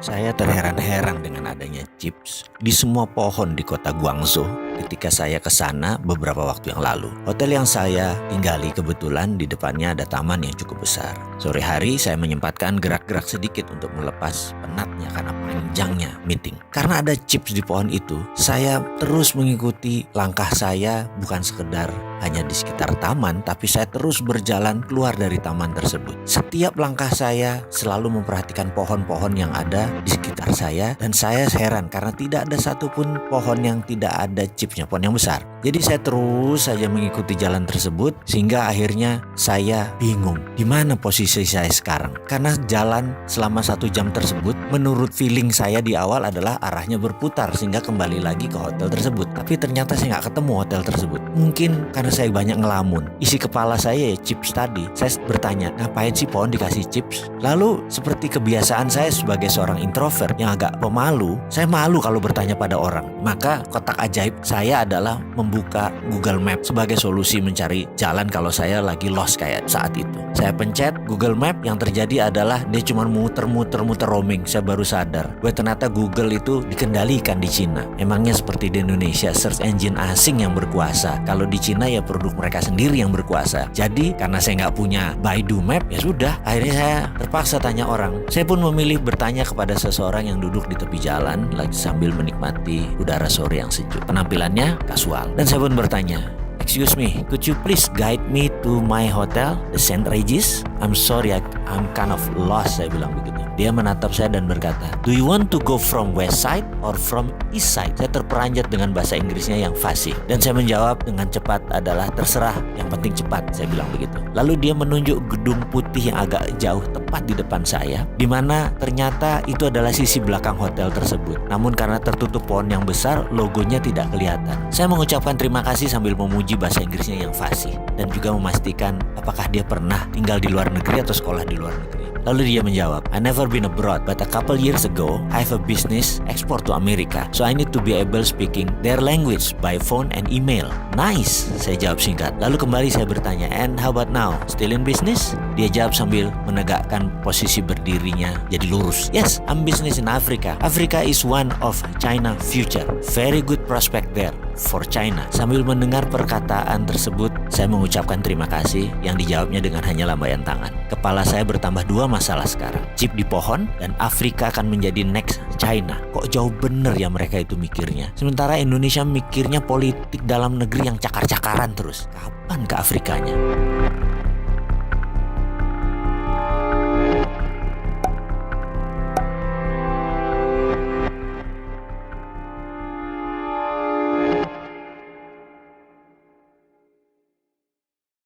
Saya terheran-heran dengan adanya chips di semua pohon di kota Guangzhou ketika saya ke sana beberapa waktu yang lalu. Hotel yang saya tinggali kebetulan di depannya ada taman yang cukup besar. Sore hari saya menyempatkan gerak-gerak sedikit untuk melepas penatnya karena panjangnya meeting. Karena ada chips di pohon itu, saya terus mengikuti langkah saya bukan sekedar hanya di sekitar taman, tapi saya terus berjalan keluar dari taman tersebut. Setiap langkah saya selalu memperhatikan pohon-pohon yang ada di sekitar saya, dan saya heran karena tidak ada satupun pohon yang tidak ada chipsnya, pohon yang besar. Jadi saya terus saja mengikuti jalan tersebut sehingga akhirnya saya bingung di mana posisi saya sekarang. Karena jalan selama 1 jam tersebut menurut feeling saya di awal adalah arahnya berputar sehingga kembali lagi ke hotel tersebut. Tapi ternyata saya nggak ketemu hotel tersebut. Mungkin karena saya banyak ngelamun. Isi kepala saya ya chips tadi. Saya bertanya, ngapain sih pohon dikasih chips? Lalu seperti kebiasaan saya sebagai seorang introvert yang agak pemalu, saya malu kalau bertanya pada orang. Maka kotak ajaib saya adalah membuka Google Map sebagai solusi mencari jalan kalau saya lagi lost kayak saat itu. Saya pencet Google Map, yang terjadi adalah dia cuma muter-muter roaming. Saya baru sadar bahwa ternyata Google itu dikendalikan di Cina. Emangnya seperti di Indonesia search engine asing yang berkuasa. Kalau di Cina ya produk mereka sendiri yang berkuasa. Jadi karena saya nggak punya Baidu Map, ya sudah, akhirnya saya terpaksa tanya orang. Saya pun memilih bertanya kepada seseorang yang duduk di tepi jalan lagi sambil menikmati udara sore yang sejuk. Penampilannya kasual, dan saya pun bertanya, "Excuse me, could you please guide me to my hotel, the St. Regis? I'm sorry, I'm kind of lost," saya bilang begitu. Dia menatap saya dan berkata, "Do you want to go from west side or from east side?" Saya terperanjat dengan bahasa Inggrisnya yang fasih, dan saya menjawab dengan cepat adalah, "Terserah, yang penting cepat," saya bilang begitu. Lalu dia menunjuk gedung putih yang agak jauh tepat di depan saya, di mana ternyata itu adalah sisi belakang hotel tersebut. Namun karena tertutup pohon yang besar, logonya tidak kelihatan. Saya mengucapkan terima kasih sambil memuji bahasa Inggrisnya yang fasih dan juga memastikan apakah dia pernah tinggal di luar negeri atau sekolah di luar negeri. Lalu dia menjawab, "I never been abroad, but a couple years ago, I have a business export to America. So I need to be able speaking their language by phone and email." "Nice," saya jawab singkat. Lalu kembali saya bertanya, "And how about now? Still in business?" Dia jawab sambil menegakkan posisi berdirinya jadi lurus. "Yes, I'm business in Africa. Africa is one of China future. Very good prospect there for China." Sambil mendengar perkataan tersebut, saya mengucapkan terima kasih yang dijawabnya dengan hanya lambaian tangan. Kepala saya bertambah 2 masalah sekarang. Chip di pohon dan Afrika akan menjadi next China. Kok jauh bener ya mereka itu mikirnya. Sementara Indonesia mikirnya politik dalam negeri yang cakar-cakaran terus. Kapan ke Afrikanya?